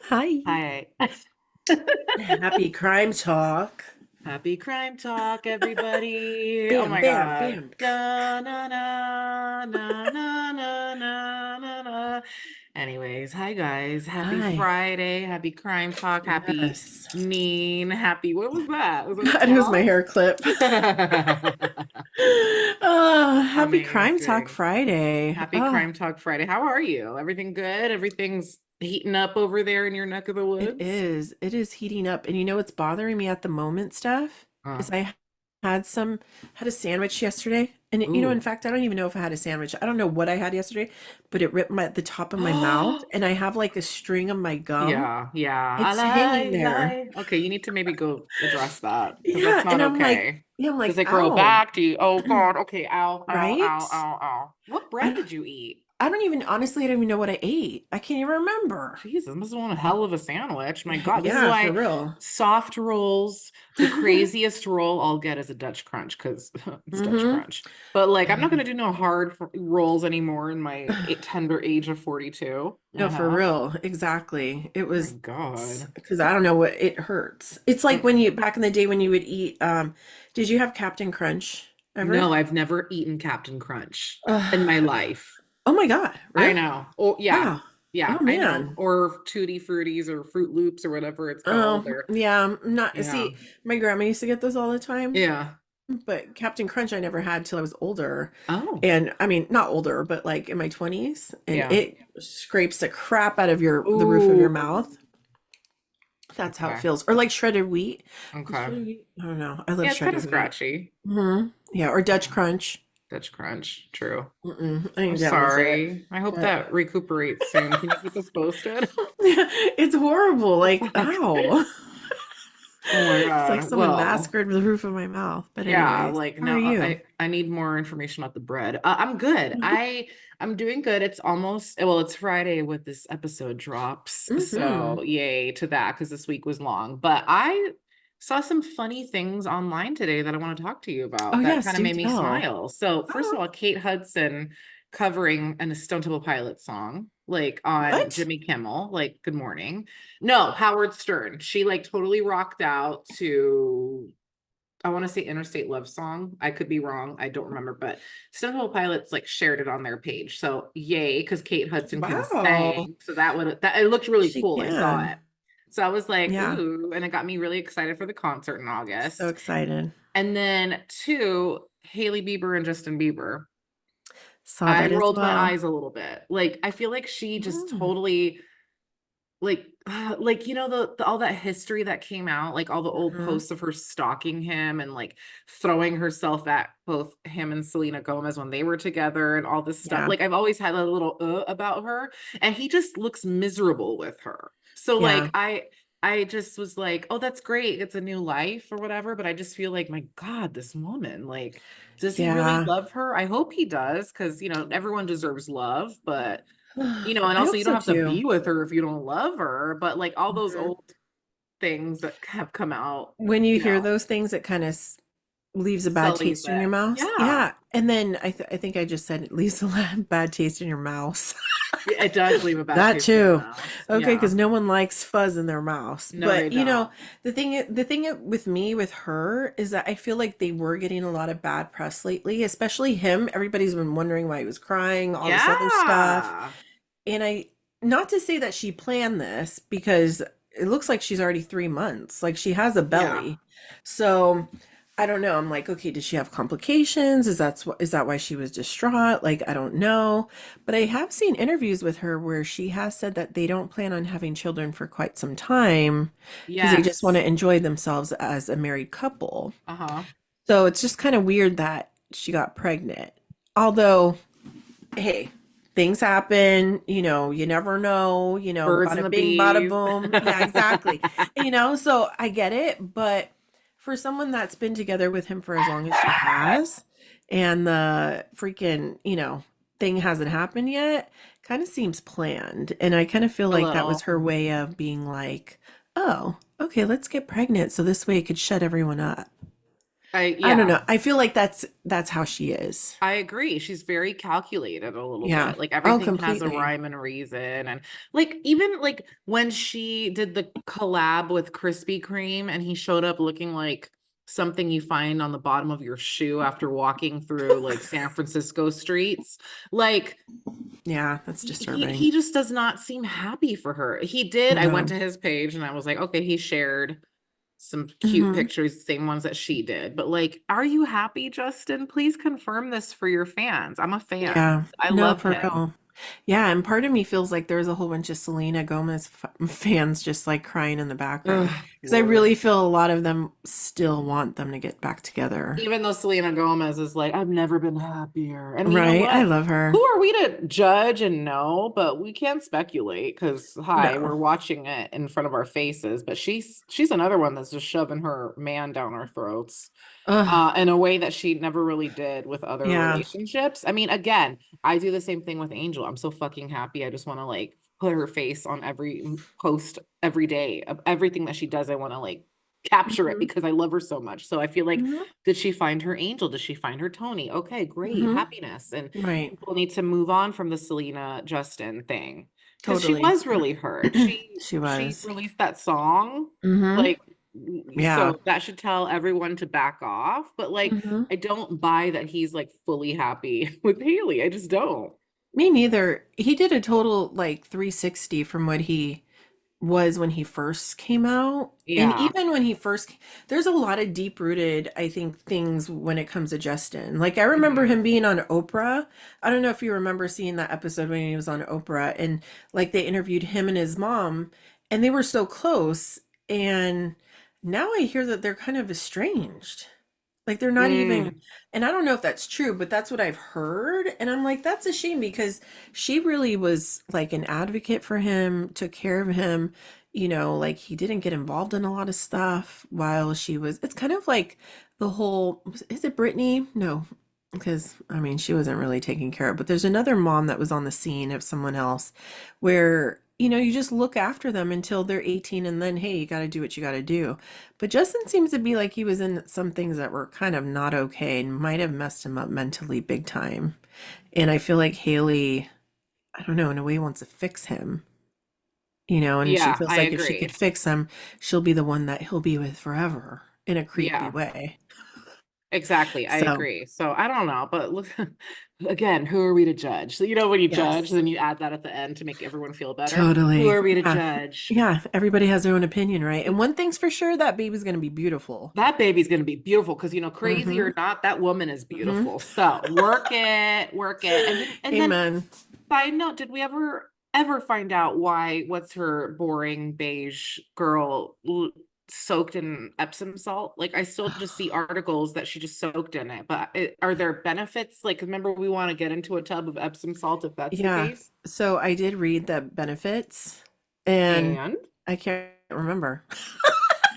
Hi. Hi. Happy crime talk. Happy crime talk, everybody. Oh Bam, my bam, God. bam. Da, na, na, na, na, na, na, na, na. Anyways, hi guys. Happy Hi. Friday. Happy crime talk. Happy Yes. mean. Happy. What was that? Was that a It was my song? hair clip. Oh, happy Crime Talk Amazing. Friday. Happy Oh, crime talk Friday. How are you? Everything good? Everything's heating up over there in your neck of the it woods? is. It is heating up. And you know what's bothering me at the moment, Steph? Uh, Is I had some had a sandwich yesterday. And in ooh. fact, I don't even know if I had a sandwich. I don't know what I had yesterday, but it ripped the top of my mouth and I have like a string of my gum. Yeah, yeah. I It's hanging lie, there. lie. Okay, you need to maybe go address that because that's Yeah, not and I'm like, okay. yeah, I'm Does like, it grow ow, back? Do you? Oh God. Okay. Ow, ow, right? ow, ow, ow. What I bread don't, did you eat? I don't even honestly, I don't even know what I ate. I can't even remember. Jesus, must have been a hell of a sandwich. My God, this is Yeah, for why real. soft rolls, the craziest roll I'll get is a Dutch crunch because it's Dutch Mm-hmm. crunch. But like, I'm not gonna do no hard rolls anymore in my tender age of 42 and No, a for half. real. Exactly. It Oh my was God. because I don't know what it hurts. It's like when you back in the day when you would eat, did you have Captain Crunch ever? No, I've never eaten Captain Crunch in my Uh, life. oh my God, I really? know. Oh, yeah. Wow. Yeah, Oh I know. man. Or Tutti Fruities or Fruit Loops or whatever it's called. Oh, Or yeah, I'm not yeah. see, my grandma used to get those all the time. Yeah. But Captain Crunch I never had till I was older. Oh, And I mean, not older, but like in my 20s, and yeah. it scrapes the crap out of the roof of your Ooh. mouth. That's how it Okay. feels. Or like shredded wheat. Is Okay. shredded wheat? I don't know. I love Yeah, it's kind of shredded wheat. scratchy. Yeah, or Dutch Yeah. Crunch. Dutch Crunch. True. I I'm think that was it. sorry. I hope But that recuperates soon. Can you keep us posted? it's horrible. Like, Fuck. ow. Oh my It's like God. someone Well. massacred the roof of my mouth. But Yeah, anyways, like how no, are you? I need more information about the bread. I'm good. I'm doing good. It's almost well, it's Friday with this episode drops, Hmm. so yay to that because this week was long. But I saw some funny things online today that I want to talk to you Oh about that yes, kind of do made me tell. smile. So first of Oh, all, Kate Hudson covering an Stone Temple Pilots song like on what? Jimmy Kimmel, like Good Morning. No, Howard Stern. She like totally rocked out to I want to say Interstate Love Song. I could be wrong. I don't remember, but Stone Temple Pilots like shared it on their page. So yay, because Kate Hudson can Wow. sing. So that it looked really She cool. I saw can. it. So I was like, Yeah. ooh, and it got me really excited for the concert in So August. excited. And then two, Haley Bieber and Justin Bieber. Saw I that as rolled my well. eyes a little bit. Like I feel like she just Mm. totally like the all that history that came out, like all the old Mhm. posts of her stalking him and like throwing herself at both him and Selena Gomez when they were together and all this stuff. Yeah. Like I've always had a little about her, and he just looks miserable with her. So Yeah. like I just was like, oh, that's great. It's a new life or whatever. But I just feel like, my God, this woman, like, does he really Yeah. love her? I hope he does, because everyone deserves love, but and I also hope you don't so have to too. be with her if you don't love her, but like all those Mhm. old things that have come out, When you you hear know, those things, it kind of leaves a bad sullies taste in it. your mouth. Yeah. Yeah. And then I think I just said it leaves a bad taste in your mouth. Yeah, it does leave a bad That taste in your too. mouth. Okay, Yeah. because no one likes fuzz in their mouth. No, they But don't. the thing with me with her is that I feel like they were getting a lot of bad press lately, especially him. Everybody's been wondering why he was crying, all this other stuff. Yeah. And not to say that she planned this because it looks like she's already 3 months. Like she has a Yeah. belly. So I don't know. I'm like, okay, did she have complications? Is that why she was distraught? Like, I don't know. But I have seen interviews with her where she has said that they don't plan on having children for quite some time because they just want Yes. to enjoy themselves as a married couple. Uh-huh. So it's just kind of weird that she got pregnant. Although hey, things happen, you never know, Birds and bada the bing, bada bees. boom. Yeah, exactly. So I get it, but for someone that's been together with him for as long as she has, and the freaking, thing hasn't happened yet, kind of seems planned. And I kind of feel A like that was little. her way of being like, oh, okay, let's get pregnant so this way it could shut everyone up. I don't Yeah. know. I feel like that's how she is. I agree. She's very calculated a little Yeah. bit. Like Oh, everything has a completely. rhyme and reason. And like even like when she did the collab with Krispy Kreme and he showed up looking like something you find on the bottom of your shoe after walking through like San Francisco streets, like Yeah, that's disturbing. he just does not seem happy for her. He did. I went No. to his page and I was like, okay, he shared some cute Hmm. pictures, same ones that she did. But like, are you happy, Justin? Please confirm this for your fans. I'm a fan. Yeah. I No, love for him. real. Yeah, and part of me feels like there's a whole bunch of Selena Gomez fans just like crying in the background Ugh, because I Lord. really feel a lot of them still want them to get back together. Even though Selena Gomez is like, I've never been happier. And you know Right? I what? love Who her. are we to judge and know? But we can't speculate because hi, No. we're watching it in front of our faces. But she's another one that's just shoving her man down our throats. Ugh. In a way that she never really did with other Yeah. relationships. I mean, again, I do the same thing with Angel. I'm so fucking happy. I just want to like put her face on every post every day of everything that she does. I want to like capture it Hmm. because I love her so much. So I feel like, Hmm. did she find her Angel? Did she find her Tony? Okay, great. Hmm. Happiness. And Right. people need to move on from the Selena Justin thing because she Totally. was really hurt. She She was. released that song Hmm. like Yeah. so that should tell everyone to back off. But like, Hmm. I don't buy that he's like fully happy with Haley. I just don't. Me neither. He did a total like 360 from what he was when he first came out. And Yeah. even when he first, there's a lot of deep rooted, I think, things when it comes to Justin. Like, I remember Mhm. him being on Oprah. I don't know if you remember seeing that episode when he was on Oprah and like they interviewed him and his mom, and they were so close. And now I hear that they're kind of estranged. Like they're not even, Mm. and I don't know if that's true, but that's what I've heard. And I'm like, that's a shame because she really was like an advocate for him, took care of him. Like he didn't get involved in a lot of stuff while she was, it's kind of like the whole, is it Brittany? No, because I mean, she wasn't really taken care of, but there's another mom that was on the scene of someone else where, you just look after them until they're 18 and then, hey, you got to do what you got to do. But Justin seems to be like he was in some things that were kind of not okay and might have messed him up mentally big time. And I feel like Haley, I don't know, in a way wants to fix him, and she Yeah, feels I like if she agree. could fix him, she'll be the one that he'll be with forever in a creepy Yeah, way. exactly. I So, agree. So I don't know, but look, again, who are we to judge? So, when you judge, yes, then you add that at the end to make everyone feel better. Who totally. are we to Yeah. judge? Yeah. Everybody has their own opinion, right? And one thing's for sure, that baby's going to be beautiful. That baby's going to be beautiful because crazy Mm-hmm. or not, that woman is Mm-hmm. beautiful. So work it. And then Amen. side note, did we ever find out why what's her boring beige girl soaked in Epsom salt? Like I still just see articles that she just soaked in it, but are there benefits? Like remember we want to get into a tub of Epsom salt if that's the Yeah. case. So I did read the benefits and And I can't remember.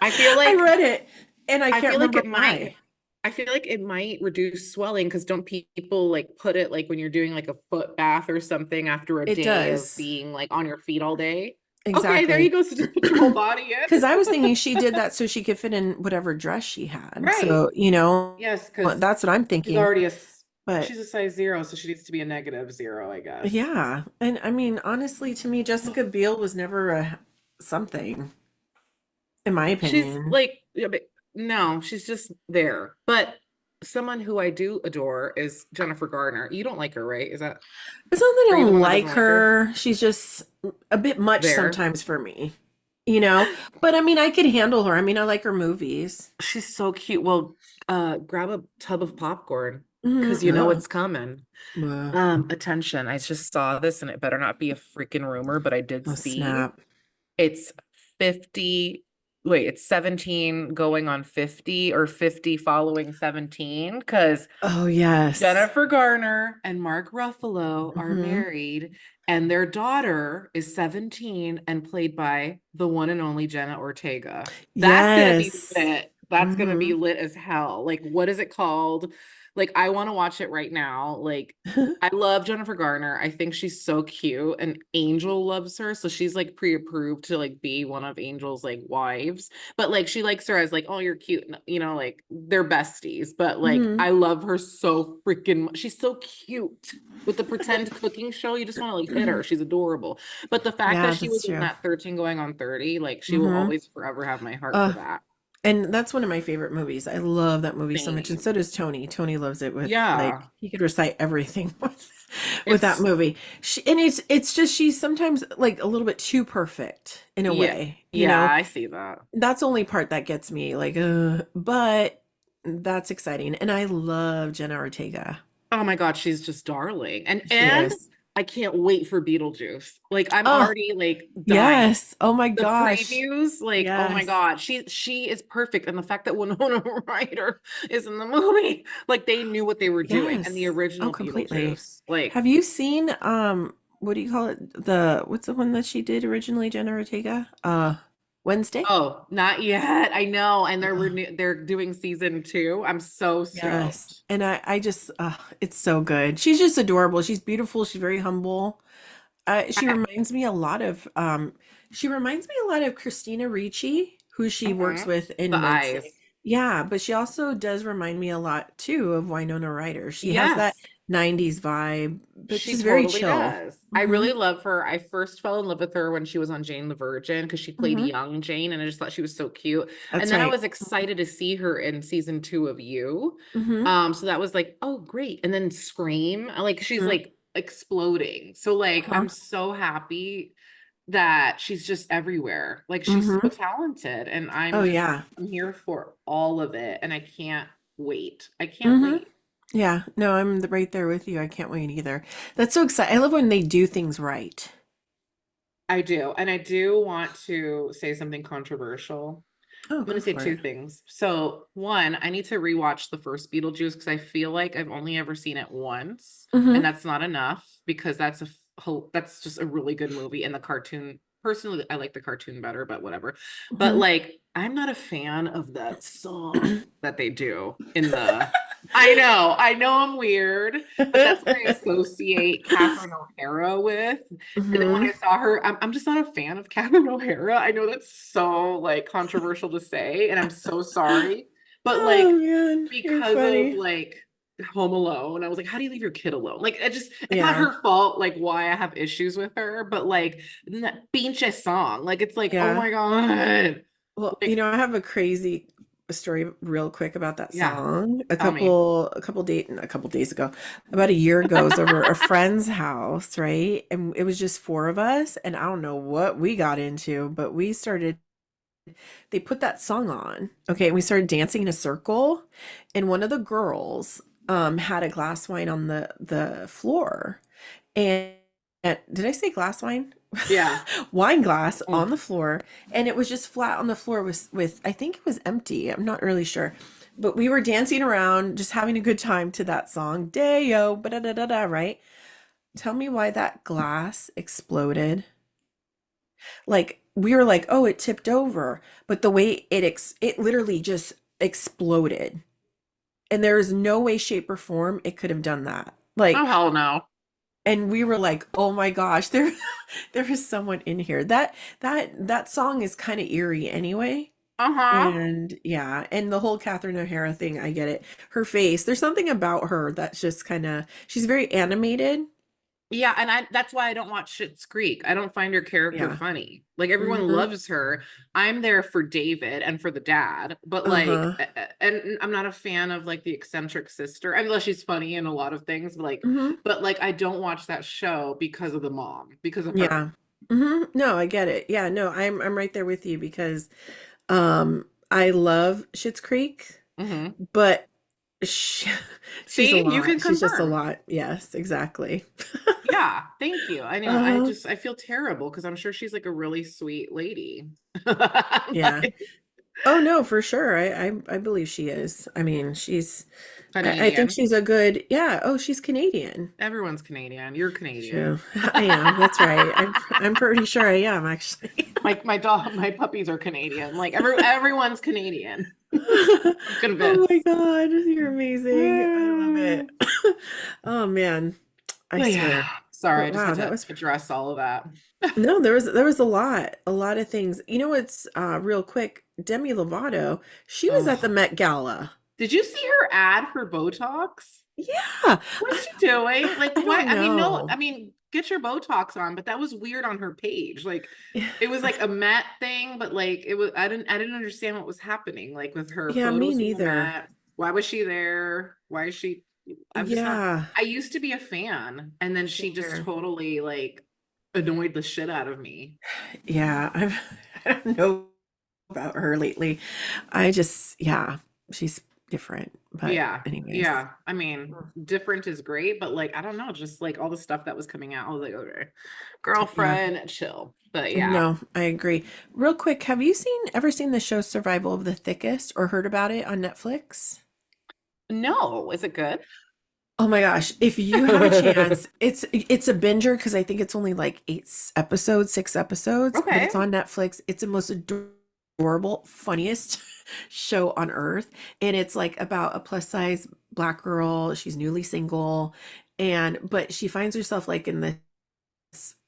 I feel I like read it and I I can't feel like remember it might why. I feel like it might reduce swelling because don't people like put it like when you're doing like a foot bath or something after a It day of does. being like on your feet all day? Okay, there you Exactly. go. So just put your whole body Because in. I was thinking she did that so she could fit in whatever dress she had. Right. So, Yes, because that's what I'm she's thinking. already But she's a size 0, so she needs to be a -0, I guess. yeah. And I mean, honestly, to me, Jessica Biel was never a something, in my She's opinion. like, yeah, but no, she's just there. But someone who I do adore is Jennifer Garner. You don't like her, right? It's not that Are I you the don't one that doesn't like like her? her. She's just a bit much There. sometimes for me, you know? But I mean, I could handle her. I mean, I like her movies. She's so cute. Well, grab a tub of popcorn because you know Oh, it's coming. uh, Attention. I just saw this and it better not be a freaking rumor, but I did oh, see snap. it's 50, wait, it's 17 going on 50 or 50 following 17 because Oh, yes. Jennifer Garner and Mark Ruffalo are Hmm. married, and their daughter is 17 and played by the one and only Jenna Ortega. That's gonna be Yes. lit. That's gonna be Hmm. lit as hell. Like, what is it called? Like, I want to watch it right now. Like, I love Jennifer Garner. I think she's so cute, and Angel loves her, so she's like pre-approved to like be one of Angel's like wives. But like, she likes her as like, oh, you're cute, you know, like they're besties. But like, Hmm. I love her so freaking much. She's so cute with the pretend cooking show. You just want to like hit her. She's adorable. But the fact that Yeah, she that's was in true. that 13 going on 30, like, she will Hmm. always forever have my heart for Uh, that. and that's one of my favorite movies. I love that movie so much, and so Same. does Tony. Tony loves it with like Yeah. he could recite everything with that It's movie. And it's just she's sometimes like a little bit too perfect in a yeah. way, you Yeah, know. I see that. That's the only part that gets me like, but that's exciting, and I love Jenna Ortega. Oh my God, she's just darling. She And is. I can't wait for Beetlejuice. Like, I'm Oh, already like dying. yes. Oh my The gosh. previews, like, oh my Yes. God, she is perfect. And the fact that Winona Ryder is in the movie, like they knew what they were doing. And the Yes. Oh, original completely. Beetlejuice, like, Have you seen what do you call it? What's the one that she did originally, Jenna Ortega? Wednesday? oh, not yet. I know. And Uh, they're doing season two. I'm so yes. stoked. And I just it's so good. She's just adorable. She's beautiful. She's very humble. She I, reminds me a lot of Christina Ricci, who she works mhm. with in The Wednesday. eyes. Yeah, but she also does remind me a lot too of Winona Ryder. She has that Yes. 90s vibe, but She she's very totally chill. does. I Hmm. really love her. I first fell in love with her when she was on Jane the Virgin because she played Hmm. young Jane, and I just thought she was so cute. And That's then I right. was excited to see her in season two of You. Hmm. So that was like, oh, great. And then Scream, like she's Hmm. like exploding. So like Uh-huh. I'm so happy that she's just everywhere. Like she's so Hmm. talented, and Oh yeah. I'm here for all of it, and I can't wait. I can't Hmm. wait. Yeah. No, right there with you. I can't wait either. That's so exciting. I love when they do things right. I do. And I do want to say something controversial. Oh, I'm going go to say for two it. things. So, one, I need to rewatch the first Beetlejuice because I feel like I've only ever seen it once, and Hmm. that's not enough because that's just a really good movie. And the cartoon, personally, I like the cartoon better, but whatever. But Hmm. like, I'm not a fan of that song that they do in the. I know I'm weird, but that's what I associate Catherine O'Hara with. And then when Hmm. I saw her, I'm just not a fan of Catherine O'Hara. I know that's so like controversial to say, and I'm so sorry. But Oh like man, you're because of funny. like Home Alone, I was like, how do you leave your kid alone? Like it's not Yeah, her fault, like why I have issues with her, but like that pinche song, like it's like, oh yeah. my God. Well, Like, I have a crazy story real quick about that yeah, song. tell me. A couple days ago, about a year ago, I was over a friend's house, right? And it was just four of us, and I don't know what we got into, but they put that song on. Okay, and we started dancing in a circle, and one of the girls had a glass wine on the floor. And did I say glass wine? Yeah. Wine glass Oh, on the floor, and it was just flat on the floor with I think it was empty. I'm not really sure. But we were dancing around, just having a good time to that song. Deo, ba da da da da, right? Tell me why that glass exploded. Like we were like, "Oh, it tipped over." But the way it literally just exploded. And there is no way, shape, or form it could have done that. oh Like, hell no. and we were like, "Oh my gosh, there is someone in here." That song is kind of eerie anyway. Uh-huh. And yeah, and the whole Catherine O'Hara thing, I get it. Her face, there's something about her that's just kind of she's very animated. Yeah, and that's why I don't watch Schitt's Creek. I don't find her character Yeah. funny. Like everyone Hmm. loves her. I'm there for David and for the dad, but like, Uh-huh. and I'm not a fan of like the eccentric sister, unless she's funny in a lot of things. Hmm. But like, I don't watch that show because of the mom, because of her. Yeah. Hmm. No, I get it. Yeah, no, I'm right there with you because I love Schitt's Creek, Hmm. but she, she's a See, you can lot. She's just a confirm. lot. Yes, exactly. Yeah, thank you. I know. Uh, I feel terrible because I'm sure she's like a really sweet lady. yeah. Like, Oh no, for sure. I believe she is. I mean, I think Canadian. she's a good, yeah. Oh, she's Canadian. Everyone's Canadian. You're True. Canadian. I am. That's right. I'm pretty sure I am actually. My puppies are Canadian. Like everyone's Canadian. I'm Oh my convinced. God, you're amazing. I love it. Oh man, I But yeah, swear. sorry, But I just wow, had that to was address all of that. no, there was a lot of things. You know what's real quick, Demi Lovato, she was at the Oh, Met Gala. did you see her ad for Botox? Yeah, What's she doing? Like, I why? don't I mean, no, know. I mean, get your Botox on, but that was weird on her page. Like, it was like a Met thing, but like it was, I didn't understand what was happening, like with her Yeah, me photos from the neither. Met. Why was she there? Why is she? I'm just not, Yeah, I used to be a fan, and then she same just here. totally like annoyed the shit out of me. Yeah, I don't know about her lately. Yeah, she's different. But Yeah, anyways. yeah. I mean, different is great, but like, I don't know, just like all the stuff that was coming out, I was like, okay, Yeah, girlfriend, chill. But yeah, no, I agree. Real quick, have you ever seen the show Survival of the Thickest or heard about it on Netflix? no, is it good? Oh my gosh, if you have a chance, it's a binger because I think it's only like episodes, 6 episodes, but it's Okay. on Netflix. It's the most adorable, funniest show on earth, and it's like about a plus size black girl. She's newly single, and but she finds herself like in this,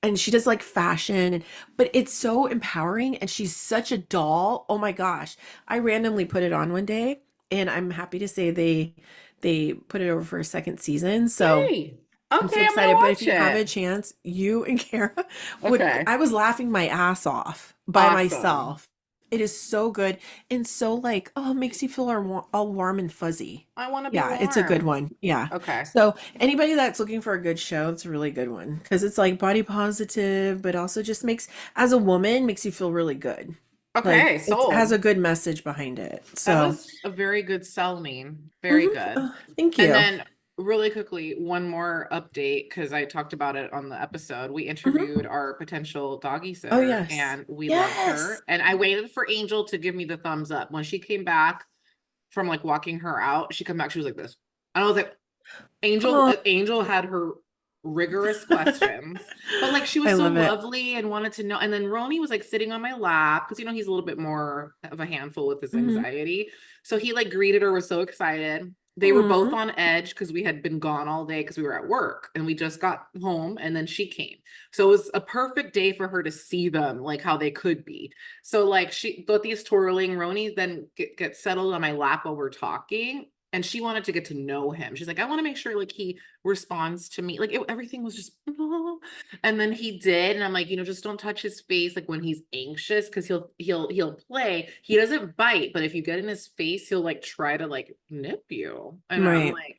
and she does like fashion, and but it's so empowering, and she's such a doll. Oh my gosh, I randomly put it on one day, and I'm happy to say they put it over for a second season. So Yay. I'm so Okay, I'm gonna excited. But if watch you have a it. chance, you and Kara Okay. I was laughing my ass off by Awesome. myself. It is so good and so like, oh, it makes you feel all warm and fuzzy. I want to be Yeah, it's a good warm. one. Yeah. Okay. So anybody that's looking for a good show, it's a really good one because it's like body positive, but also just as a woman, makes you feel really good. Like Okay, it has sold. a good message behind it. That So, was a very good sell mean. Very mhm. good. Oh, thank And you. then really quickly, one more update because I talked about it on the episode. We interviewed Mhm. our potential doggy Oh, sitter yes. and we loved Yes. her. And I waited for Angel to give me the thumbs up. When she came back from like walking her out, she come back, she was like this. And I was like, Oh, Angel had her rigorous questions, but like she I was so love it. lovely and wanted to know. And then Roni was like sitting on my lap because he's a little bit more of a handful with his Mhm. anxiety. So he like greeted her, was so excited. They were both Mhm. on edge because we had been gone all day because we were at work and we just got home and then she came. So it was a perfect day for her to see them like how they could be. So like she got these twirling Roni then get settled on my lap while we're talking and she wanted to get to know him. She's like, I want to make sure like he responds to me. Like everything was just, and then he did. And I'm like, just don't touch his face like when he's anxious because he'll play. He doesn't bite, but if you get in his face, he'll like try to like nip you. And I'm Right. like,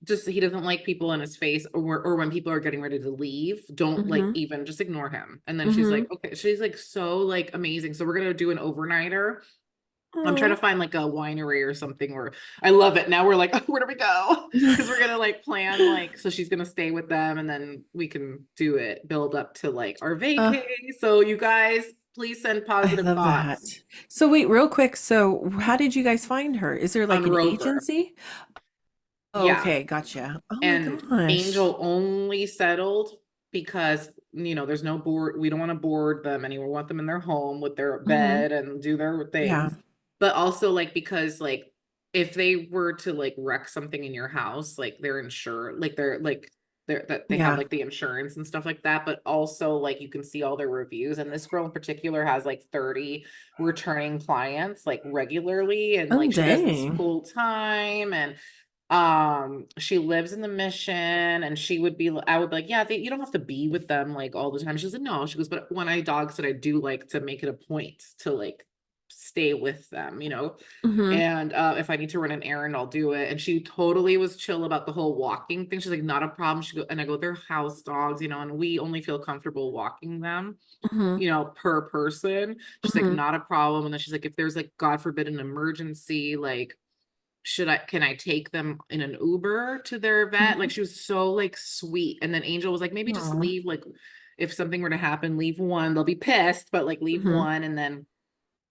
just he doesn't like people in his face or when people are getting ready to leave, don't like Mhm. even just ignore him. And then she's like, Mhm. okay, she's like so like amazing. So we're gonna do an overnighter. I'm trying to Aw. find like a winery or something where I love it. Now we're like, where do we go? Because we're gonna like plan like so she's gonna stay with them and then we can do it, build up to like our Uh, vacay. So you guys, please send I positive love that. thoughts So wait, real quick. So how did you guys find her? Is there like on an Rover. agency? Yeah. Okay, gotcha. Oh my And gosh. Angel only settled because there's no board. We don't want to board them anymore. We want them in their home with their Mhm. bed and do their Yeah. things. But also like because like if they were to like wreck something in your house, like they're insured, like they're that they have Yeah. like the insurance and stuff like that. But also like you can see all their reviews. And this girl in particular has like 30 returning clients like regularly. And Oh like she does this dang. full time and she lives in the mission and she would be I would be like, yeah, you don't have to be with them like all the time. She was like, no, she goes, but when I dog sit, I do like to make it a point to like stay with them, Mhm. and if I need to run an errand, I'll do it. And she totally was chill about the whole walking thing. She's like, not a problem. She go and I go, they're house dogs, and we only feel comfortable walking them, Mhm. per person. She's like, Mhm. not a problem. And then she's like, if there's like, God forbid, an emergency, like can I take them in an Uber to their vet? Like Mhm. she was so like sweet. And then Angel was like, maybe just Aw. leave, like if something were to happen, leave one. They'll be pissed, but like leave Mhm. one. And then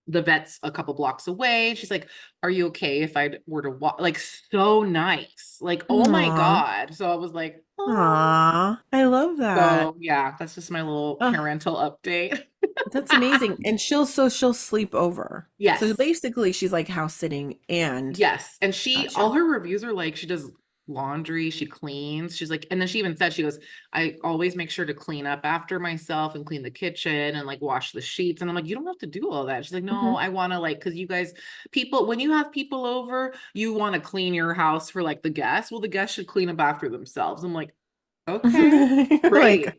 the vet's a couple blocks away. She's like, are you okay if I were to walk? Like, so nice. Like, oh my Aw. God. So I was like, oh. Aw. I love that. So yeah, that's just my little Oh, parental update. that's amazing. And she'll sleep over. So Yes. basically she's like house sitting and Yes. And she, all gotcha. her reviews are like, she does laundry, she cleans. She's like, and then she even said, she goes, I always make sure to clean up after myself and clean the kitchen and like wash the sheets. And I'm like, you don't have to do all that. She's like, no, Hmm. I want to like, cause you guys, people, when you have people over, you want to clean your house for like the guests. Well, the guests should clean up after themselves. I'm like, okay, Like, great.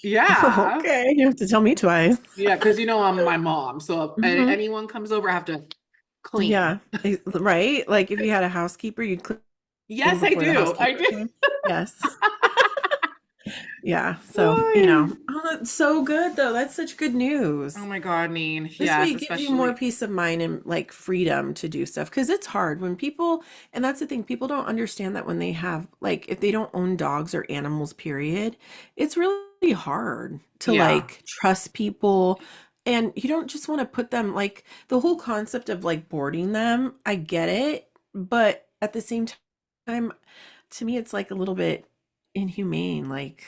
Yeah. okay, you have to tell me twice. Yeah. Cause you know, I'm my mom. So if Hmm. anyone comes over, I have to clean. Yeah, right. Like if you had a housekeeper, you'd clean Yes, I before the do. I housekeeper do. came. Yes. Yeah. So, Oh, yeah. oh, that's so good though. That's such good Oh news. my God, Neen. This way Yes, it gives you more especially. peace of mind and like freedom to do stuff because it's hard when people, and that's the thing, people don't understand that when they have, like, if they don't own dogs or animals, period, it's really hard to Yeah. like trust people. And you don't just want to put them, like, the whole concept of like boarding them, I get it. But at the same time, to me, it's like a little bit inhumane, like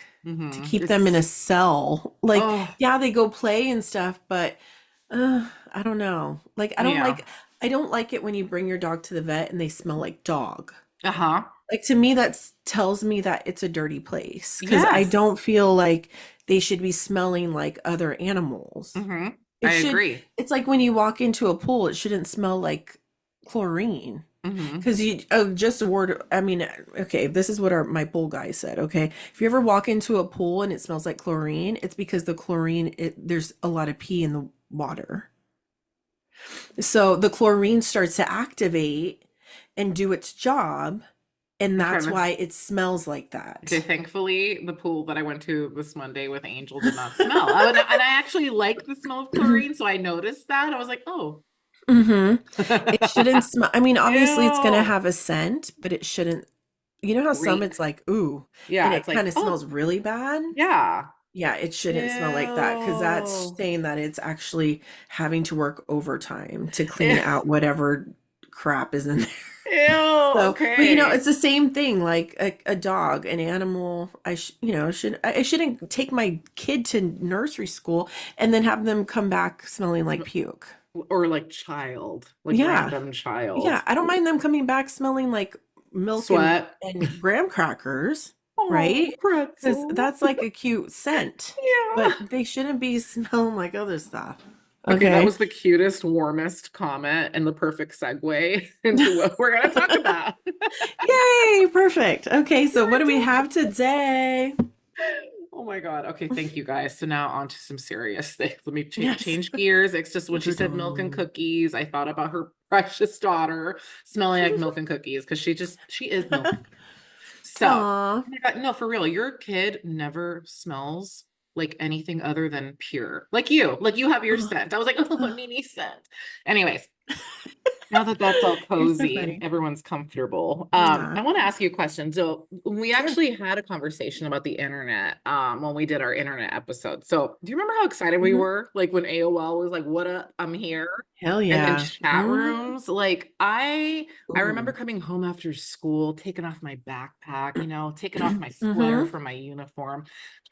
to keep them in a It's, cell. Like, oh, yeah, they go play and stuff, but I don't know. Like, yeah. I don't like it when you bring your dog to the vet and they smell like dog. Uh-huh. Like to me, that tells me that it's a dirty place because I Yes. don't feel like they should be smelling like other animals. I It should, agree. it's like when you walk into a pool, it shouldn't smell like chlorine. Mm-hmm. Because you, oh, just a word, I mean, okay, this is what my pool guy said, okay? If you ever walk into a pool and it smells like chlorine, it's because the chlorine, there's a lot of pee in the water. So the chlorine starts to activate and do its job, and I'm trying that's to, why it smells like okay, that. thankfully, the pool that I went to this Monday with Angel did not smell. And I actually like the smell of chlorine, so I noticed that. I was like, oh. Hmm. It shouldn't smell. I mean, obviously it's gonna Ew. have a scent, but it shouldn't. You know how some Reek. it's like, ooh, and Yeah, it's it kind like, of oh, smells really bad? yeah. Yeah, it shouldn't smell like that because that's Ew. saying that it's actually having to work overtime to clean Ew. out whatever crap is in there. Ew. So, but Okay. it's the same thing like a dog, an animal. I shouldn't take my kid to nursery school and then have them come back smelling like puke. Or like child, like Yeah. random Yeah, child. I don't mind them coming back smelling like milk Sweat. and graham crackers, Oh, right? Because pretzel. that's like a cute scent, Yeah. but they shouldn't be smelling like other stuff. Okay, that Okay. was the cutest, warmest comment and the perfect segue into what we're going to talk about. Yay, perfect. Okay, so what do we have today? Oh my God. Okay, thank you guys. So now on to some serious things. Let me Yes. change gears. It's just when she said milk and Dun-dun. cookies, I thought about her precious daughter smelling like milk and cookies because she is milk. So, Aw. oh my God, no, for real, your kid never smells like anything other than pure. Like you have your Oh, scent. I was like, oh, oh. Nini scent. Anyways, now that that's all You're so cozy and funny. everyone's comfortable, I Nah. want to ask you a question. So we Sure. actually had a conversation about the internet when we did our internet episode. So do you remember how excited we Hmm. were? Like when AOL was like, what up, I'm here. Hell And then yeah. chat Hmm. rooms, like I remember Ooh. coming home after school, taking off my backpack, taking off my sweater Hmm. from my uniform,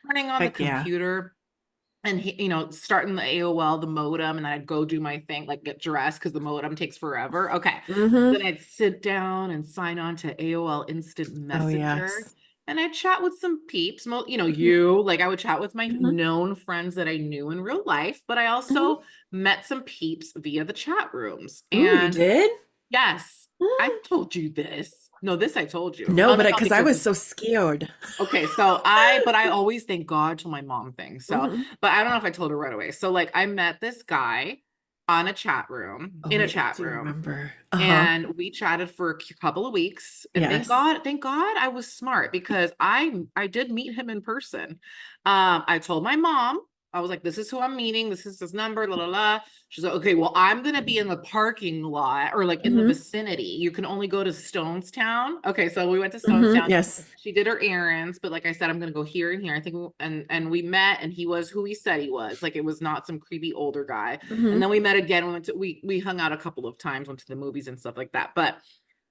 turning on the Heck yeah. computer and starting the AOL, the modem, and then I'd go do my thing, like get dressed because the modem takes forever. Okay. Hmm. Then I'd sit down and sign on to AOL Instant Oh Messenger. yes. And I'd chat with some peeps, Hmm. like I would chat with my Hmm. known friends that I knew in real life, but I Hmm. also met some peeps via the chat rooms. Ooh, you And did? yes, I Mm. told you this. No, this I told you. No, Oh, no, but no, because I because was so scared. okay, but I always thank God to my mom thing. So, Hmm. but I don't know if I told her right away. So, like, I met this guy on Oh in a wait, I chat do room, remember. Uh-huh. and we chatted for a couple of weeks. And Yes. thank God I was smart because I did meet him in person. I told my mom. I was like, this is who I'm meeting. This is this number, la la la. She's like, okay, well, I'm gonna be in the parking lot or like in the Mm-hmm. vicinity. You can only go to Stonestown. Okay, so we went to Mm-hmm. Stonestown. Yes. She did her errands, but like I said, I'm gonna go here and here. I think, and we met, and he was who he said he was. Like it was not some creepy older guy. And Mm-hmm. then we met again. We hung out a couple of times, went to the movies and stuff like that. But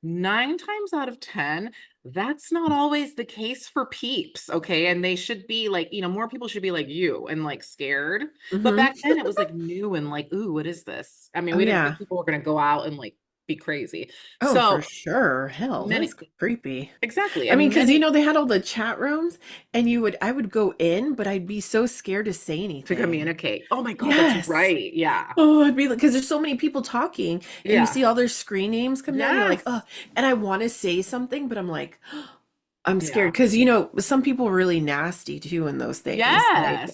9 times out of 10, that's not always the case for peeps. Okay. And they should be like, more people should be like you and like scared. But Mm-hmm. back then it was like new and like, ooh, what is this? I mean, Oh we didn't think yeah. people were going to go out and like be crazy. Oh, for So sure. Hell, that's many, creepy. exactly. I mean, And because many they had all the chat rooms, and I would go in, but I'd be so scared to say to anything. communicate. Oh my God, that's Yes. right. Yeah. Oh, I'd be like, because there's so many people talking, and you Yeah. see all their screen names come down. You're like, Yes. oh, and I want to say something, but I'm like, I'm scared Yeah. because some people are really nasty too in those things. Yes.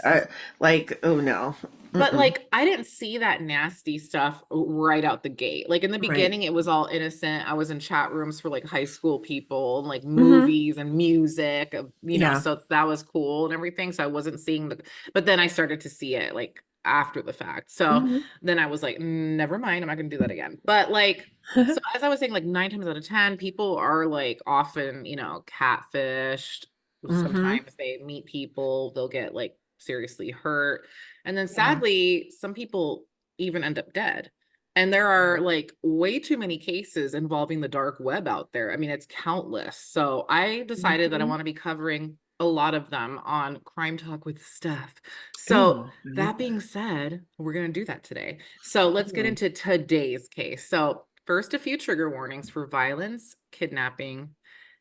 Oh no. But Mm-mm. like I didn't see that nasty stuff right out the gate. Like in the Right. beginning, it was all innocent. I was in chat rooms for like high school people and like Hmm. movies and music, Yeah. so that was cool and everything. So I wasn't seeing but then I started to see it like after the fact. So Hmm. then I was like, never mind, I'm not gonna do that again. But like, so as I was saying, like 9 times out of 10, people are like often, catfished. Hmm. Sometimes they meet people, they'll get like seriously hurt. And then Yeah. sadly, some people even end up dead. And there are Yeah. like way too many cases involving the dark web out there. I mean, it's countless. So I decided that I Hmm. want to be covering a lot of them on Crime Talk with Steph. So Ooh, I like that that. being said, we're going to do that today. So let's get Ooh. into today's case. So first, a few trigger warnings for violence, kidnapping,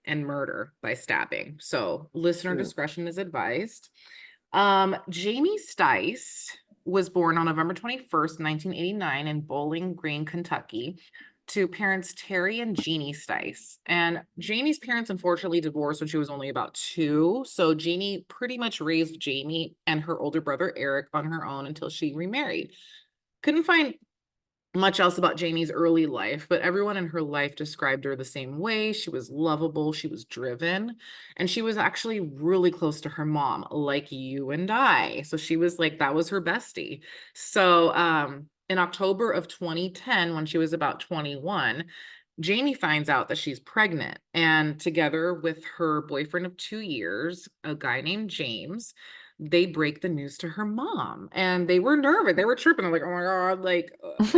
and murder by stabbing. So listener Ooh. discretion is advised. Jaime Stice was born on November 21st, 1989 in Bowling Green, Kentucky, to parents Terry and Jeannie Stice. And Jamie's parents unfortunately divorced when she was only about 2. So Jeannie pretty much raised Jamie and her older brother Eric on her own until she remarried. Couldn't find much else about Jamie's early life, but everyone in her life described her the same way. She was lovable, she was driven, and she was actually really close to her mom, like you and I. So she was like, that was her bestie. So in October of 2010, when she was about 21, Jamie finds out that she's pregnant, and together with her boyfriend of 2 years, a guy named James, they break the news to her mom, and they were nervous. They were tripping. They're like, oh my God, like,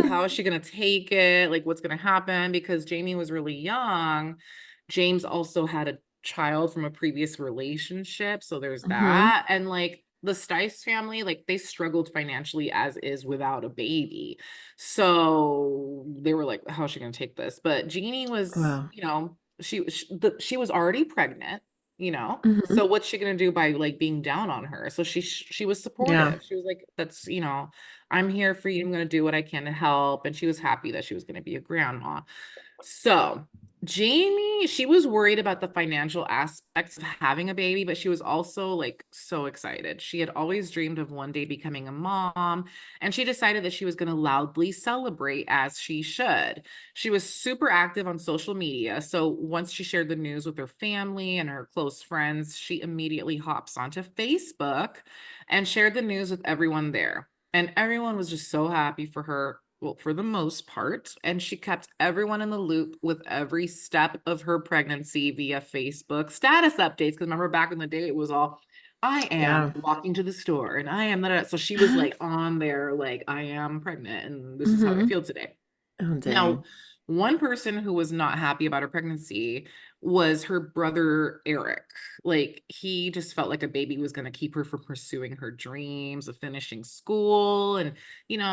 how is she going to take it? Like, what's going to happen? Because Jamie was really young. James also had a child from a previous relationship. So there's Hmm. that. And like, the Stice family, like, they struggled financially as is without a baby. So they were like, how is she going to take this? But Jeannie was, Wow. she was already pregnant, Hmm. so what's she going to do by like being down on her? So she was Yeah. supportive. She was like, that's, I'm here for you. I'm going to do what I can to help. And she was happy that she was going to be a grandma. So Jamie, she was worried about the financial aspects of having a baby, but she was also like so excited. She had always dreamed of one day becoming a mom, and she decided that she was going to loudly celebrate as she should. She was super active on social media. So once she shared the news with her family and her close friends, she immediately hops onto Facebook and shared the news with everyone there. And everyone was just so happy for her, well, for the most part. And she kept everyone in the loop with every step of her pregnancy via Facebook status updates. Because remember, back in the day, it was all, I am Yeah. walking to the store and I am that. So she was like on there, like, I am pregnant and this is how I Hmm. feel today. Oh, Now, dang. one person who was not happy about her pregnancy was her brother Eric. Like, he just felt like a baby was going to keep her from pursuing her dreams of finishing school and,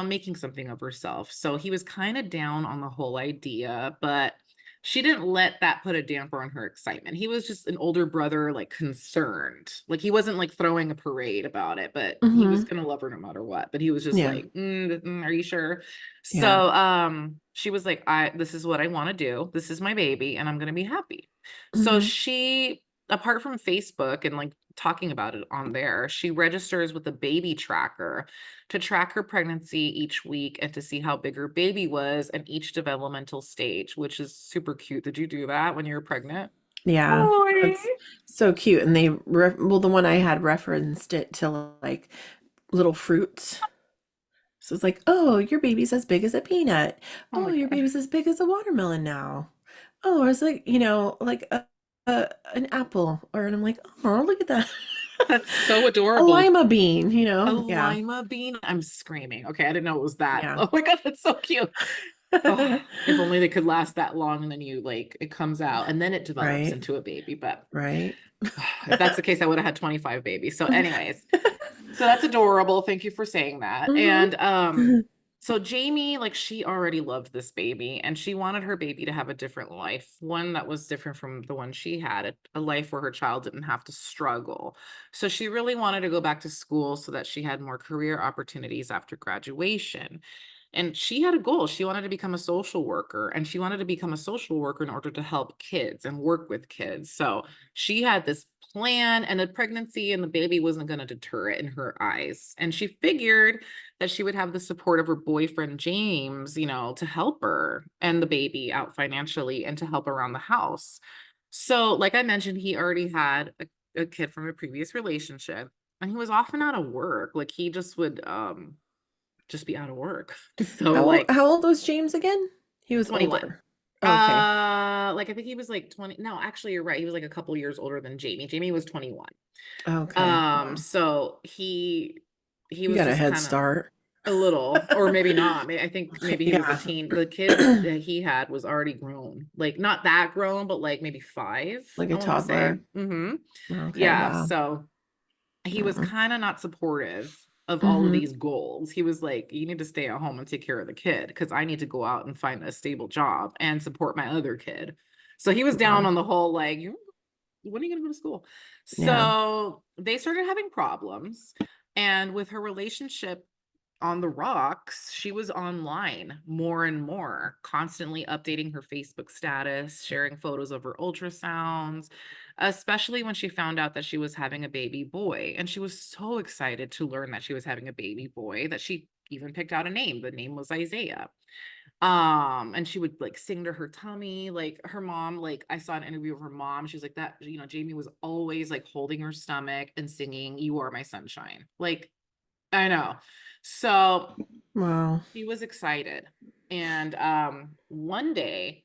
making something of herself. So he was kind of down on the whole idea, but she didn't let that put a damper on her excitement. He was just an older brother, like concerned. Like, he wasn't like throwing a parade about it, but he was Hmm. going to love her no matter what. But he was just Yeah. like, are you sure? Yeah. So she was like, this is what I want to do. This is my baby and I'm going to be happy. So Hmm. she, apart from Facebook and like talking about it on there, she registers with a baby tracker to track her pregnancy each week and to see how big her baby was at each developmental stage, which is super cute. Did you do that when you were pregnant? Yeah. Oh, That's so cute. And the one I had referenced it to like little fruits. So it's like, oh, your baby's as big as a peanut. Oh Oh, my your God. baby's as big as a watermelon now. Oh, it's like, like an apple. Or and I'm like, oh, look at that. That's so A adorable. lima bean, A Yeah. lima bean. I'm screaming. Okay, I didn't know it was that. Yeah. Oh my God, that's so cute. Oh, if only they could last that long and then it comes out and then it develops Right. into a baby. But Right. if that's the case, I would have had 25 babies. So, anyways, so that's adorable. Thank you for saying that. Hmm. And so Jamie, like she already loved this baby and she wanted her baby to have a different life, one that was different from the one she had, a life where her child didn't have to struggle. So she really wanted to go back to school so that she had more career opportunities after graduation. And she had a goal. She wanted to become a social worker, and she wanted to become a social worker in order to help kids and work with kids. So she had this plan, and the pregnancy and the baby wasn't going to deter it in her eyes. And she figured that she would have the support of her boyfriend, James, to help her and the baby out financially and to help around the house. So, like I mentioned, he already had a kid from a previous relationship, and he was often out of work. Like he just would just be out of work. So like How old was James again? He was 21. older. Okay. Like I think he was like 20. No, actually you're right. He was like a couple years older than Jamie. Jamie was 21. Okay. Wow. So he You was got a just head kind of start. a little, or maybe not. I think maybe he was a Yeah. teen. The kid that he had was already grown. Like not that grown, but like maybe 5, Like I a want to say. toddler. Okay. Yeah, Wow. so he was Mm. kind of not supportive of all of Mm-hmm. these goals. He was like, you need to stay at home and take care of the kid because I need to go out and find a stable job and support my other kid. So he was down Wow. on the whole, like, when are you going to go to school? Yeah. So they started having problems. And with her relationship on the rocks, she was online more and more, constantly updating her Facebook status, sharing photos of her ultrasounds, especially when she found out that she was having a baby boy. And she was so excited to learn that she was having a baby boy that she even picked out a name. The name was Isaiah. And she would like sing to her tummy, like her mom, like I saw an interview of her mom. She's like that, Jamie was always like holding her stomach and singing, "You Are My Sunshine." Like, I know. So Wow. she was excited. And one day,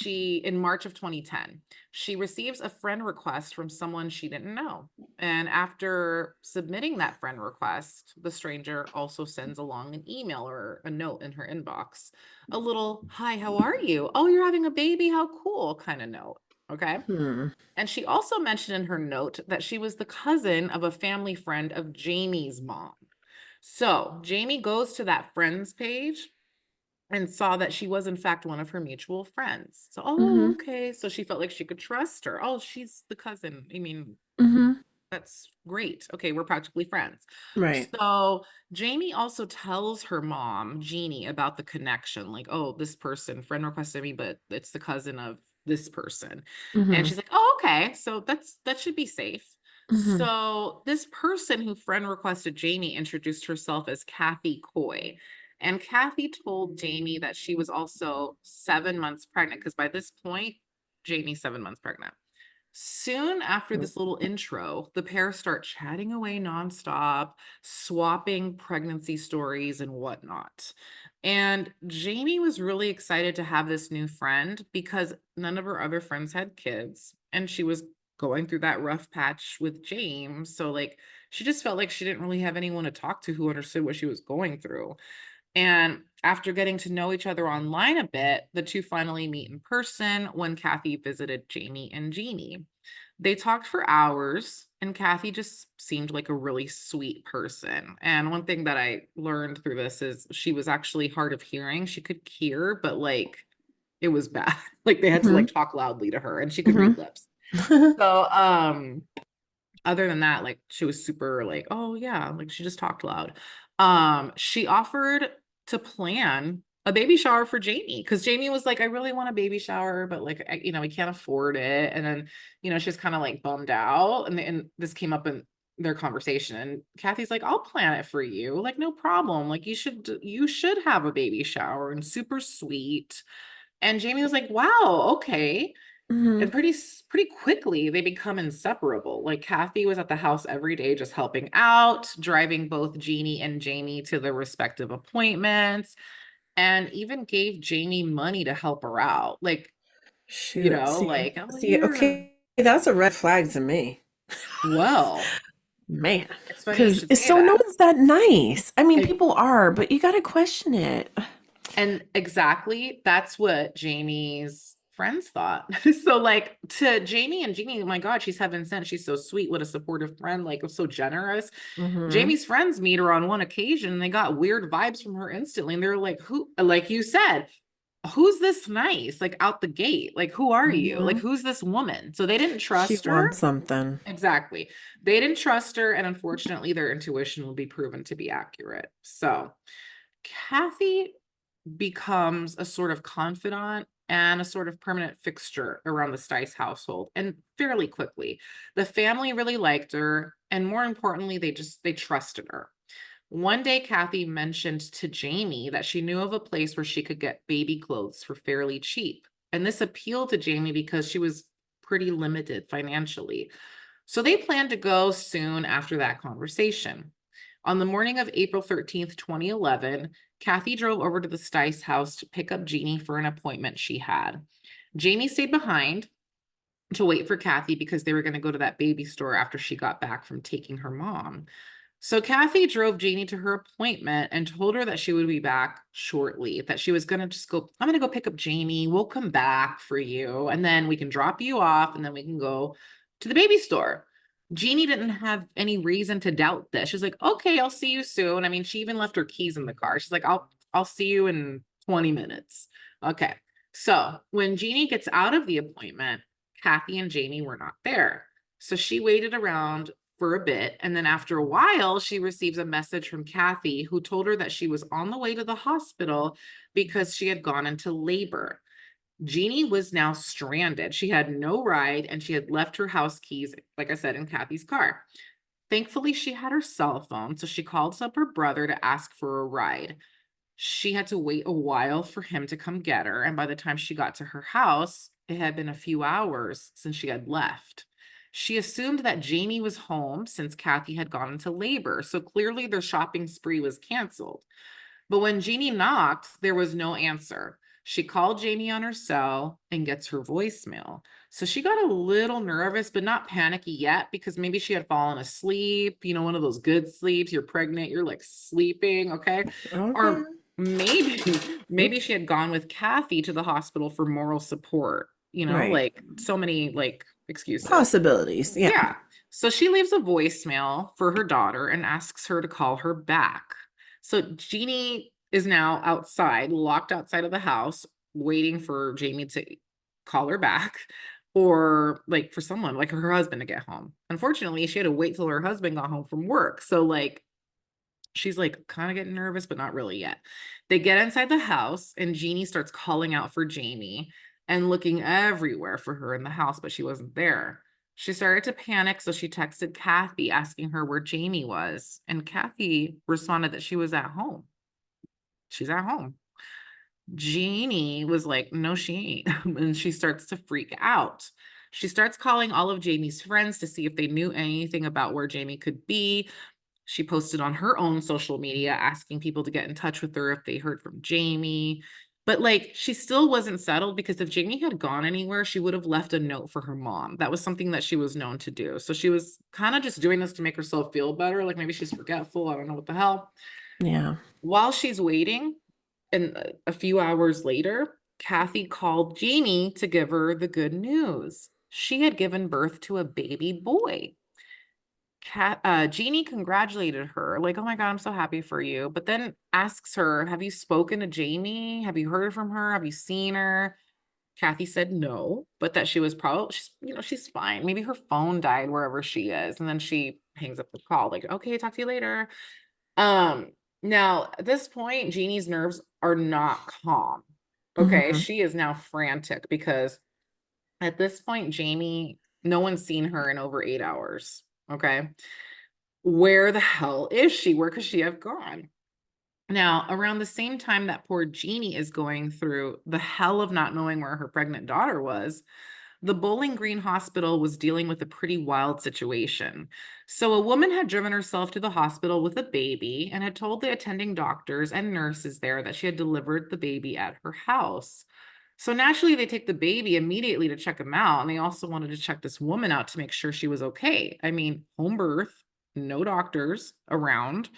in March of 2010, she receives a friend request from someone she didn't know. And after submitting that friend request, the stranger also sends along an email or a note in her inbox, a little, "Hi, how are you? Oh, you're having a baby? How cool," kind of note. Okay. Hmm. And she also mentioned in her note that she was the cousin of a family friend of Jamie's mom. So Jamie goes to that friends page and saw that she was in fact one of her mutual friends. So, oh, Mm-hmm. okay. So she felt like she could trust her. Oh, she's the cousin. I mean, Mm-hmm. that's great. Okay, we're practically friends. Right. So Jamie also tells her mom, Jeannie, about the connection. Like, oh, this person friend requested me, but it's the cousin of this person. And Mm-hmm. she's like, oh, okay. So that should be safe. Mm-hmm. So this person who friend requested Jamie introduced herself as Kathy Coy. And Kathy told Jamie that she was also 7 months pregnant because by this point, Jamie's 7 months pregnant. Soon after this little intro, the pair start chatting away nonstop, swapping pregnancy stories and whatnot. And Jamie was really excited to have this new friend because none of her other friends had kids. And she was going through that rough patch with James. So, like, she just felt like she didn't really have anyone to talk to who understood what she was going through. And after getting to know each other online a bit, the two finally meet in person when Kathy visited Jamie and Jeannie. They talked for hours, and Kathy just seemed like a really sweet person. And one thing that I learned through this is she was actually hard of hearing. She could hear, but like it was bad. Like they had to Mm-hmm. like talk loudly to her, and she could read Mm-hmm. lips. So, other than that, like she was super like, oh yeah, like she just talked loud. She offered to plan a baby shower for Jamie because Jamie was like, I really want a baby shower, but like we can't afford it. And then, she's kind of like bummed out. And this came up in their conversation. And Kathy's like, I'll plan it for you. Like, no problem. Like you should have a baby shower and super sweet. And Jamie was like, wow, okay. Hmm. And pretty quickly they become inseparable. Like Kathy was at the house every day just helping out, driving both Jeannie and Jamie to their respective appointments, and even gave Jamie money to help her out. Like, Shoot. See, like, oh, see, here. okay, that's a red flag to me. Well, Man, it's funny you because should it's say so no that. one's that nice. I mean, I, people are, but you got to question it. and exactly that's what Jamie's friends thought. So like to Jamie and Jeannie, oh my God, she's heaven sent. She's so sweet. What a supportive friend. Like so generous. Hmm. Jamie's friends meet her on one occasion and they got weird vibes from her instantly. And they're like, who, like you said, who's this nice? Like out the gate. Like, who are you? Like, Hmm. who's this woman? So they didn't She trust her. wants something. Exactly. They didn't trust her. And unfortunately, their intuition will be proven to be accurate. So Kathy becomes a sort of confidant and a sort of permanent fixture around the Stice household, and fairly quickly. The family really liked her, and more importantly, they trusted her. One day, Kathy mentioned to Jamie that she knew of a place where she could get baby clothes for fairly cheap. And this appealed to Jamie because she was pretty limited financially. So they planned to go soon after that conversation. On the morning of April 13th, 2011, Kathy drove over to the Stice house to pick up Jeannie for an appointment she had. Jamie stayed behind to wait for Kathy because they were going to go to that baby store after she got back from taking her mom. So Kathy drove Jeannie to her appointment and told her that she would be back shortly, that she was going to just go, I'm going to go pick up Jamie. We'll come back for you. And then we can drop you off and then we can go to the baby store. Jeannie didn't have any reason to doubt this. She's like, okay, I'll see you soon. I mean, she even left her keys in the car. She's like, I'll see you in 20 minutes. Okay. So when Jeannie gets out of the appointment, Kathy and Jamie were not there. So she waited around for a bit. And then after a while, she receives a message from Kathy, who told her that she was on the way to the hospital because she had gone into labor. Jeannie was now stranded. She had no ride and she had left her house keys, like I said, in Kathy's car. Thankfully, she had her cell phone, so she called up her brother to ask for a ride. She had to wait a while for him to come get her, and by the time she got to her house, it had been a few hours since she had left. She assumed that Jamie was home since Kathy had gone into labor, so clearly their shopping spree was canceled. But when Jeannie knocked, there was no answer. She called Jamie on her cell and gets her voicemail. So she got a little nervous, but not panicky yet because maybe she had fallen asleep, one of those good sleeps. You're pregnant, you're like sleeping, okay? Okay. Or maybe, maybe Oops. she had gone with Kathy to the hospital for moral support, Right. like so many like excuses. Possibilities. Yeah. Yeah. So she leaves a voicemail for her daughter and asks her to call her back. So Jeannie is now outside, locked outside of the house, waiting for Jamie to call her back or like for someone like her husband to get home. Unfortunately, she had to wait till her husband got home from work. So like she's like kind of getting nervous, but not really yet. They get inside the house and Jeannie starts calling out for Jamie and looking everywhere for her in the house, but she wasn't there. She started to panic, so she texted Kathy asking her where Jamie was. And Kathy responded that she was at home. She's at home. Jeannie was like, no, she ain't. And she starts to freak out. She starts calling all of Jamie's friends to see if they knew anything about where Jamie could be. She posted on her own social media asking people to get in touch with her if they heard from Jamie. But like she still wasn't settled because if Jamie had gone anywhere, she would have left a note for her mom. That was something that she was known to do. So she was kind of just doing this to make herself feel better. Like maybe she's forgetful. I don't know what the hell. Yeah. While she's waiting, and a few hours later, Kathy called Jeannie to give her the good news. She had given birth to a baby boy. Jeannie congratulated her, like, oh my God, I'm so happy for you. But then asks her, have you spoken to Jamie? Have you heard from her? Have you seen her? Kathy said no, but that she was probably, she's fine. Maybe her phone died wherever she is. And then she hangs up the call, like, okay, talk to you later. Um, Now at this point, Jeannie's nerves are not calm. Okay, Hmm. she is now frantic because at this point, Jamie, no one's seen her in over 8 hours. Okay. Where the hell is she? Where could she have gone? Now, around the same time that poor Jeannie is going through the hell of not knowing where her pregnant daughter was, The Bowling Green Hospital was dealing with a pretty wild situation. So, a woman had driven herself to the hospital with a baby and had told the attending doctors and nurses there that she had delivered the baby at her house. So, naturally, they take the baby immediately to check him out. And they also wanted to check this woman out to make sure she was okay. I mean, home birth, no doctors around.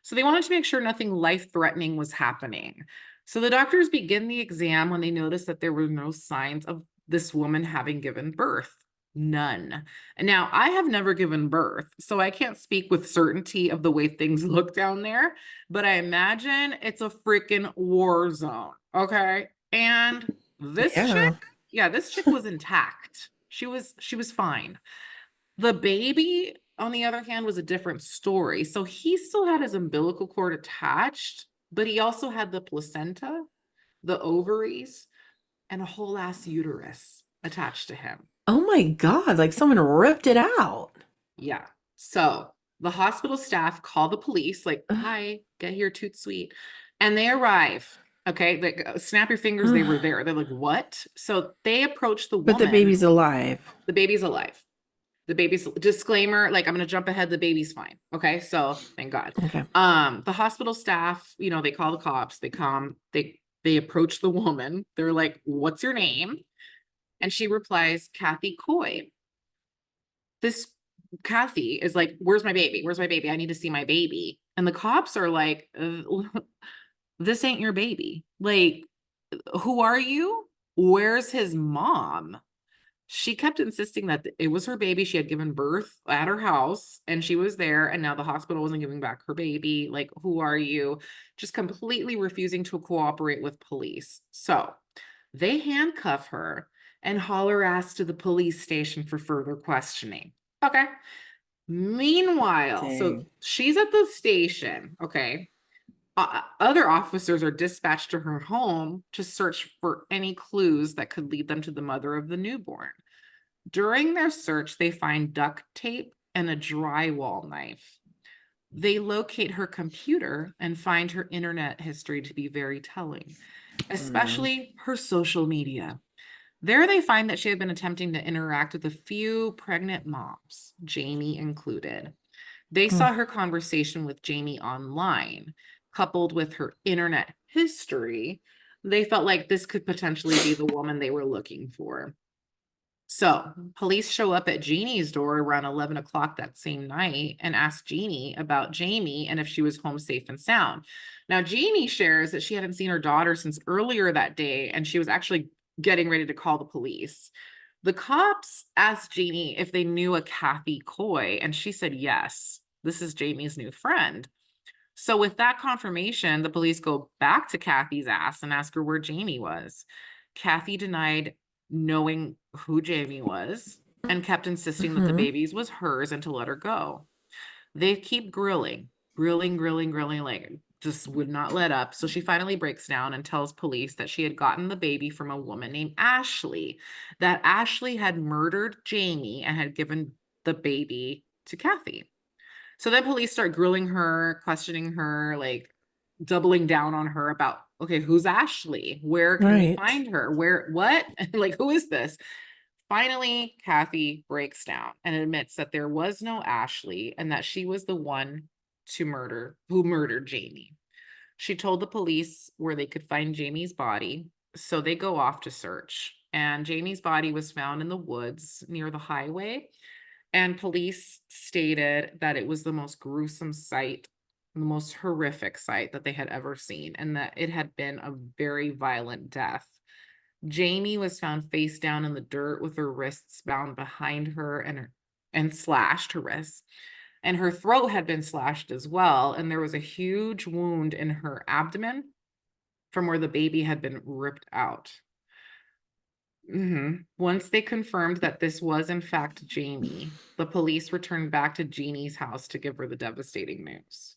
So, they wanted to make sure nothing life threatening was happening. So, the doctors begin the exam when they noticed that there were no signs of this woman having given birth. None. And now I have never given birth, so I can't speak with certainty of the way things look down there, but I imagine it's a freaking war zone. Okay. And this chick, Yeah. yeah, this chick was intact. She was fine. The baby, on the other hand, was a different story. So he still had his umbilical cord attached, but he also had the placenta, the ovaries, and a whole ass uterus attached to him. Oh my God, like someone ripped it out. Yeah. So the hospital staff call the police, like, Ugh, hi, get here, toot sweet. And they arrive. Okay. Like, snap your fingers, they ugh. were there. They're like, what? So they approach the But the woman. baby's alive. The baby's alive. The baby's disclaimer, like I'm gonna jump ahead, the baby's fine. Okay. So thank God. Okay. The hospital staff, they call the cops, they come, they approach the woman. They're like, what's your name? And she replies, Kathy Coy. This Kathy is like, where's my baby? Where's my baby? I need to see my baby. And the cops are like, this ain't your baby. Like, who are you? Where's his mom? She kept insisting that it was her baby. She had given birth at her house and she was there. And now the hospital wasn't giving back her baby. Like, who are you? Just completely refusing to cooperate with police. So they handcuff her and haul her ass to the police station for further questioning. Okay. Meanwhile, so Dang. she's at the station. Okay. Other officers are dispatched to her home to search for any clues that could lead them to the mother of the newborn. During their search, they find duct tape and a drywall knife. They locate her computer and find her internet history to be very telling, Oh no. especially her social media. There, they find that she had been attempting to interact with a few pregnant moms, Jamie included. They Mm. saw her conversation with Jamie online, coupled with her internet history. They felt like this could potentially be the woman they were looking for. So, police show up at Jeannie's door around 11 o'clock that same night and ask Jeannie about Jamie and if she was home safe and sound. Now, Jeannie shares that she hadn't seen her daughter since earlier that day and she was actually getting ready to call the police. The cops asked Jeannie if they knew a Kathy Coy, and she said yes. This is Jamie's new friend. So, with that confirmation, the police go back to Kathy's ass and ask her where Jamie was. Kathy denied knowing who Jamie was and kept insisting that the Hmm. baby's was hers and to let her go. They keep grilling, like just would not let up. So she finally breaks down and tells police that she had gotten the baby from a woman named Ashley, that Ashley had murdered Jamie and had given the baby to Kathy. So then police start grilling her, questioning her, like doubling down on her about, okay, who's Ashley? Where can we Right. find her? Where, what? Like, who is this? Finally, Kathy breaks down and admits that there was no Ashley and that she was the one who murdered Jamie. She told the police where they could find Jamie's body. So they go off to search. And Jamie's body was found in the woods near the highway. And police stated that it was the most gruesome sight, the most horrific sight that they had ever seen, and that it had been a very violent death. Jamie was found face down in the dirt with her wrists bound behind her and slashed her wrists. And her throat had been slashed as well. And there was a huge wound in her abdomen from where the baby had been ripped out. Once they confirmed that this was in fact Jamie, the police returned back to Jeannie's house to give her the devastating news.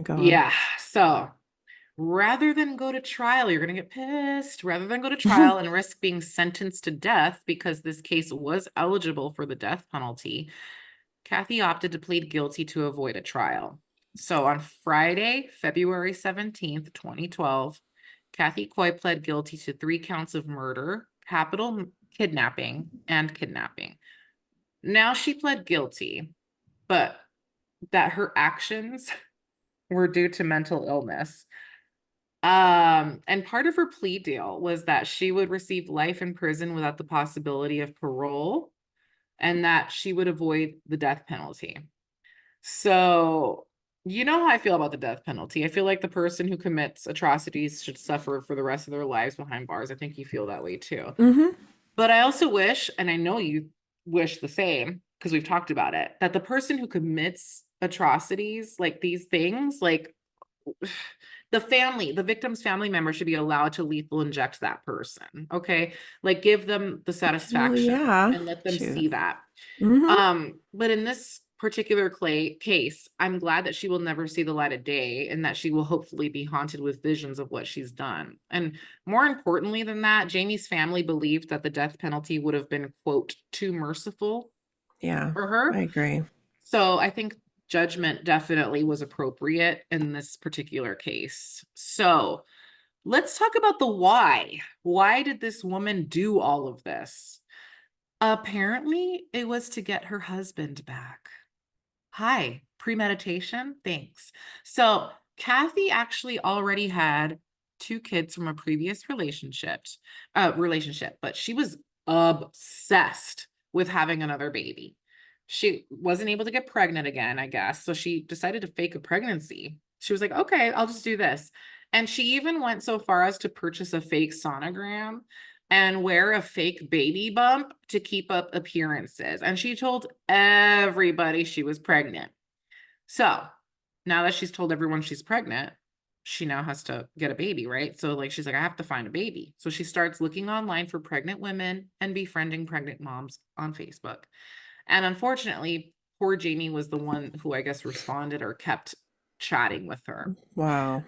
God. Yeah, so rather than go to trial, you're going to get pissed. Rather than go to trial and risk being sentenced to death because this case was eligible for the death penalty, Kathy opted to plead guilty to avoid a trial. So on Friday, February 17th, 2012, Kathy Coy pled guilty to 3 counts of murder, kidnapping, and kidnapping. Now she pled guilty, but that her actions were due to mental illness. And part of her plea deal was that she would receive life in prison without the possibility of parole and that she would avoid the death penalty. So, you know how I feel about the death penalty. I feel like the person who commits atrocities should suffer for the rest of their lives behind bars. I think you feel that way too. Mm-hmm. But I also wish, and I know you wish the same, because we've talked about it, that the person who commits atrocities like these things, like the victim's family member should be allowed to lethal inject that person. Okay. Like give them the Well, satisfaction yeah. and let them Shoot. see that. Mm-hmm. But in this particular case, I'm glad that she will never see the light of day and that she will hopefully be haunted with visions of what she's done. And more importantly than that, Jamie's family believed that the death penalty would have been, quote, too merciful Yeah, for I her. agree. So I think judgment definitely was appropriate in this particular case. So let's talk about the why. Why did this woman do all of this? Apparently, it was to get her husband back. Hi, premeditation? Thanks. So, Kathy actually already had two kids from a previous relationship, but she was obsessed with having another baby. She wasn't able to get pregnant again, I guess. So she decided to fake a pregnancy. She was like, okay, I'll just do this. And she even went so far as to purchase a fake sonogram and wear a fake baby bump to keep up appearances. And she told everybody she was pregnant. So now that she's told everyone she's pregnant, she now has to get a baby, right? So like she's like, I have to find a baby. So she starts looking online for pregnant women and befriending pregnant moms on Facebook. And unfortunately, poor Jamie was the one who I guess responded or kept chatting with her. Wow.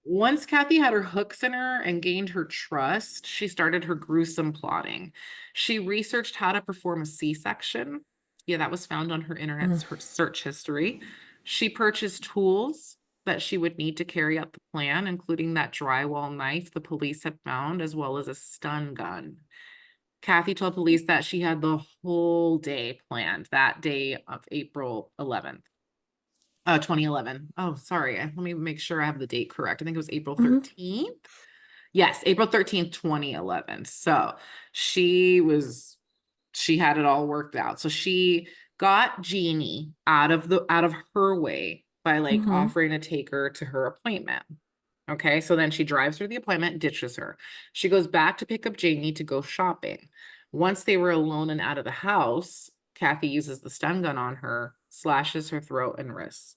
Once Kathy had her hooks in her and gained her trust, she started her gruesome plotting. She researched how to perform a C-section. Yeah, that was found on her internet Mm. search history. She purchased tools that she would need to carry out the plan, including that drywall knife the police had found, as well as a stun gun. Kathy told police that she had the whole day planned, that day of April 11th. 2011. Oh, sorry. Let me make sure I have the date correct. I think it was April Mhm. 13th. Yes, April 13th, 2011. So she had it all worked out. So she got Jeannie out of her way by like Mhm. offering to take her to her appointment. Okay, so then she drives her to the appointment, ditches her. She goes back to pick up Jamie to go shopping. Once they were alone and out of the house, Kathy uses the stun gun on her, slashes her throat and wrists.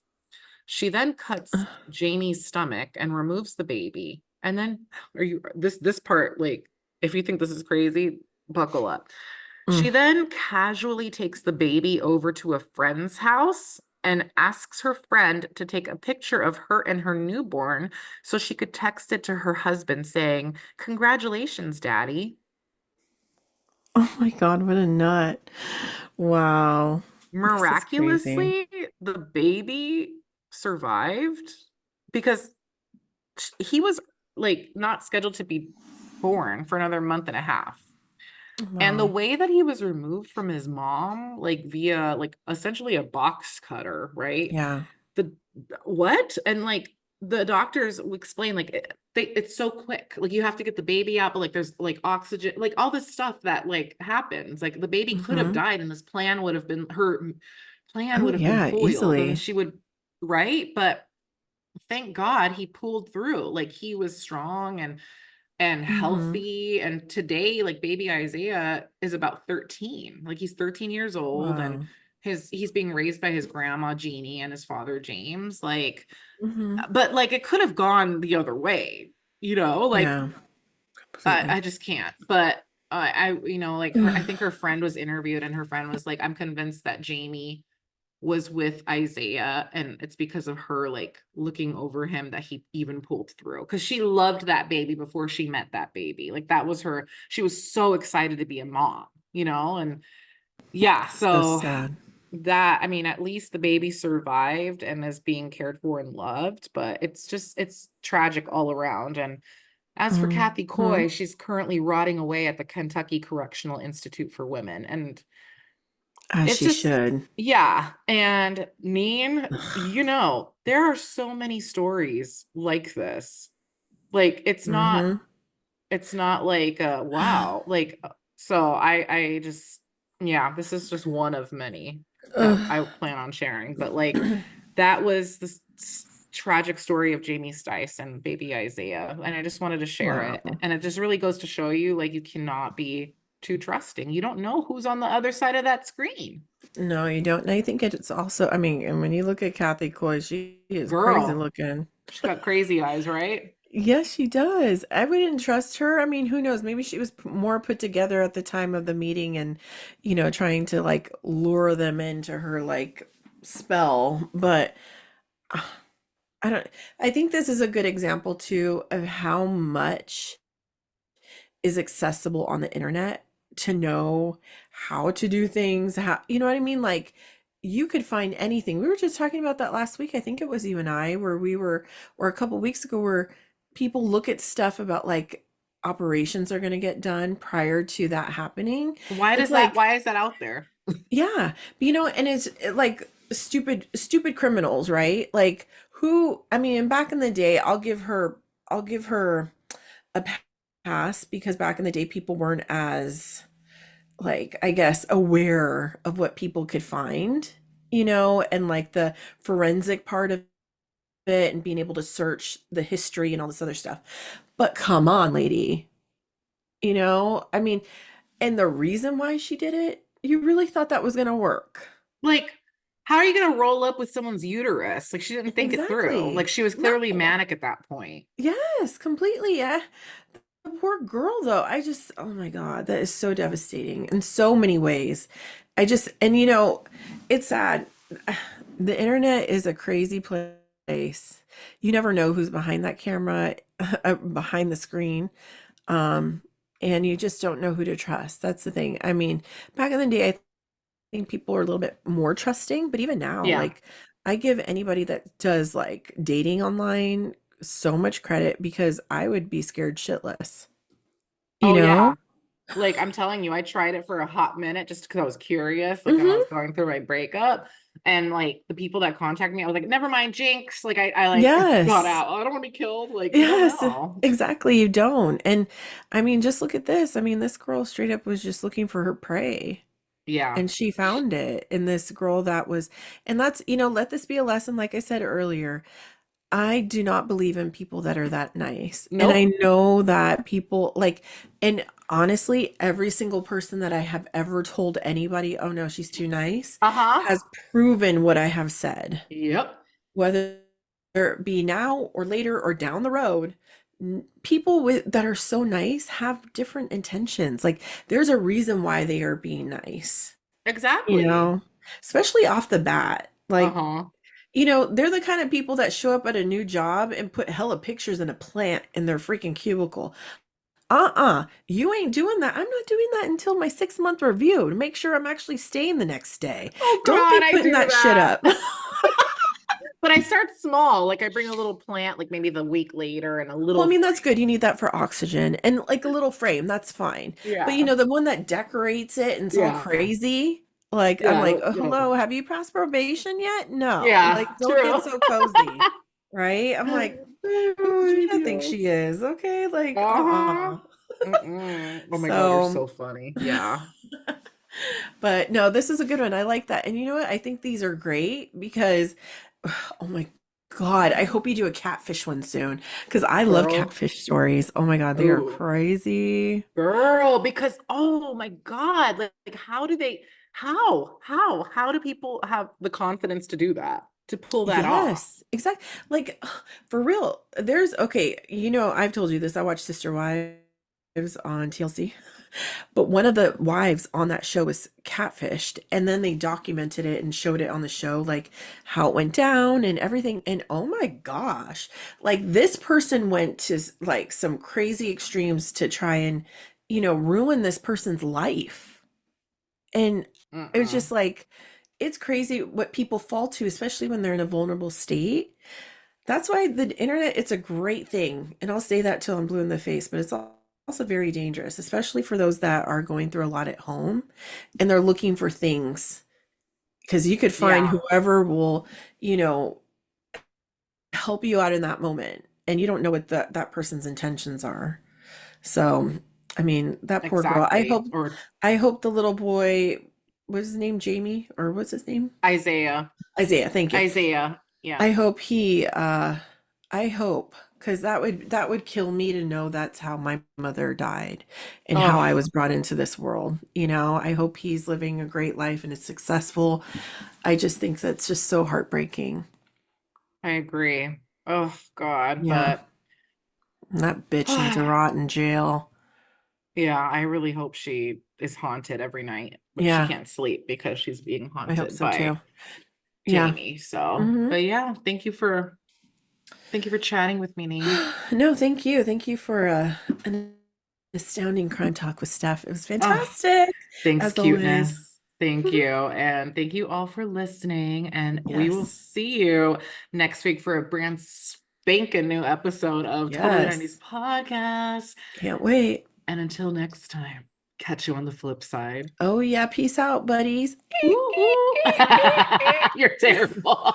She then cuts Jamie's stomach and removes the baby. And then are you this part, like, if you think this is crazy, buckle up. Mm. She then casually takes the baby over to a friend's house and asks her friend to take a picture of her and her newborn so she could text it to her husband saying, "Congratulations, Daddy." Oh my God, what a nut. Wow. This is crazy. Miraculously, the baby survived because he was like not scheduled to be born for another month and a half. And the Wow. way that he was removed from his mom, like via like essentially a box cutter, right? Yeah. The what? And like the doctors will explain like it's so quick. Like you have to get the baby out, but like there's like oxygen, like all this stuff that like happens. Like the baby could have Mhm. died and this plan would have been her plan Oh would have been yeah, foiled and easily. she would, right? But thank God he pulled through. Like he was strong and Mhm. healthy. And today, like baby Isaiah is about 13. Like he's 13 years old and Wow. he's being raised by his grandma Jeannie and his father James. Like, Mhm. but like it could have gone the other way, like Yeah, I completely. just can't. But like her, I think her friend was interviewed and her friend was like, I'm convinced that Jamie was with Isaiah and it's because of her like looking over him that he even pulled through because she loved that baby before she met that baby. Like that was her, she was so excited to be a mom, and yeah, So so sad. that, I mean, at least the baby survived and is being cared for and loved, but it's tragic all around. And As for Kathy Mhm. Coy, she's currently rotting away at the Kentucky Correctional Institute for Women. And As it's she just, should. yeah. And mean, Ugh. there are so many stories like this. Like Mhm. it's not like wow. Like so I just yeah, this is just one of many that Ugh. I plan on sharing. But like that was the tragic story of Jamie Stice and baby Isaiah. And I just wanted to share it. Wow. And it just really goes to show you like you cannot be too trusting. You don't know who's on the other side of that screen. No, you don't. And I think it's also, I mean, and when you look at Kathy Coy, she is crazy Girl, looking. she's got crazy eyes, right? Yes, she does. I wouldn't trust her. I mean, who knows? Maybe she was more put together at the time of the meeting and, trying to like lure them into her like spell. But uh, I don't, I think this is a good example too of how much is accessible on the internet to know how to do things, how, you know what I mean? Like you could find anything. We were just talking about that last week. I think it was you and I where we were, or a couple weeks ago, where people look at stuff about like operations are going to get done prior to that happening. It's like, Why is that out there? yeah, and it's like stupid criminals, right? Like who, I mean, back in the day, I'll give her a pass because back in the day people weren't as like I guess aware of what people could find, and like the forensic part of it and being able to search the history and all this other stuff. But come on, lady. I mean, and the reason why she did it, you really thought that was going to work. Like, how are you going to roll up with someone's uterus? Like, she didn't think it through. Like, Exactly. she was clearly No. manic at that point. Yes, completely. Yeah. The poor girl, though. Oh my God, that is so devastating in so many ways. And it's sad. The internet is a crazy place. You never know who's behind that camera, behind the screen. Um, and you just don't know who to trust. That's the thing. I mean, back in the day, I think people are a little bit more trusting, but even now, Yeah. like, I give anybody that does like dating online so much credit because I would be scared shitless, you Oh, yeah. know? Like, I'm telling you, I tried it for a hot minute just because I was curious, like when I was Hmm. going through my breakup. And like the people that contacted me, I was like, never mind, Jinx. Like, I like got Yes. out. I don't want to be killed. Like, you don't Yes, know. exactly. You don't. And I mean, just look at this. I mean, this girl straight up was just looking for her prey. Yeah. And she found it in this girl that was, and that's, let this be a lesson. Like I said earlier, I do not believe in people that are that nice. And I Nope. know that people like, and honestly, every single person that I have ever told anybody, oh no, she's too nice, Uh-huh. has proven what I have said. Yep. Whether it be now or later or down the road, people that are so nice have different intentions. Like there's a reason why they are being nice, you Exactly. know, especially off the bat. Like Uh-huh. they're the kind of people that show up at a new job and put hella pictures in a plant in their freaking cubicle. You ain't doing that. I'm not doing that until my 6 month review to make sure I'm actually staying the next day. Oh Don't be God, I putting do that shit that. up. But I start small. Like I bring a little plant, like maybe the week later, and a Well, I little mean, that's frame. good. You need that for oxygen and like a little frame. That's fine. But Yeah. the one that decorates it and it's all Yeah. crazy, like, I'm Yeah. like, oh, No. hello, have you passed probation yet? No. Like, Yeah. don't get True. so cozy. Right? I'm like, who does Oh, Gina think she yes. is? Okay. Like, Uh-huh. Mm-mm. Oh my God, you're So, so funny. Yeah. but no, this is a good one. I like that. And you know what? I think these are great because, oh my God, I hope you do a catfish one soon because I love Girl. catfish stories. Oh my God, they are Oh, crazy. girl. Because oh my God. Like how do they how do people have the confidence to do that? To pull that off? Yes, exactly. Like for real. Okay, I've told you this. I watch Sister Wives on TLC. But one of the wives on that show was catfished, and then they documented it and showed it on the show, like how it went down and everything. And oh my gosh, like this person went to like some crazy extremes to try and, ruin this person's life. And it was Mm-mm. just like, it's crazy what people fall to, especially when they're in a vulnerable state. That's why the internet, it's a great thing. And I'll say that till I'm blue in the face, but it's also very dangerous, especially for those that are going through a lot at home and they're looking for things. Because you could find Yeah, whoever will, you know, help you out in that moment. And you don't know what that person's intentions are. So, I mean, that poor girl. exactly. Or I hope the little boy, what's his name, Jamie, or what's his name? Isaiah. Isaiah, thank you. Isaiah. Yeah. I hope he I hope, because that would kill me to know that's how my mother died and how I Oh, was brought into this world. You know, I hope he's living a great life and is successful. I just think that's just so heartbreaking. I agree. Oh God, Yeah. but That bitch needs a rot in jail. yeah, I really hope she is haunted every night, but she Yeah, can't sleep because she's being I hope haunted so too. by Yeah. Jamie. So, Hmm. but yeah, thank you for chatting with me, Nee. No, thank you. Thank you for an astounding crime talk with Steph. It was Oh, fantastic, thanks, as always. cuteness. Thank you. And thank you all for listening. And we will Yes. see you next week for a brand spanking new episode of Totally 90s Yes. Podcast. Can't wait. And until next time, catch you on the flip side. Oh, yeah. Peace out, buddies. Woo-hoo. You're terrible.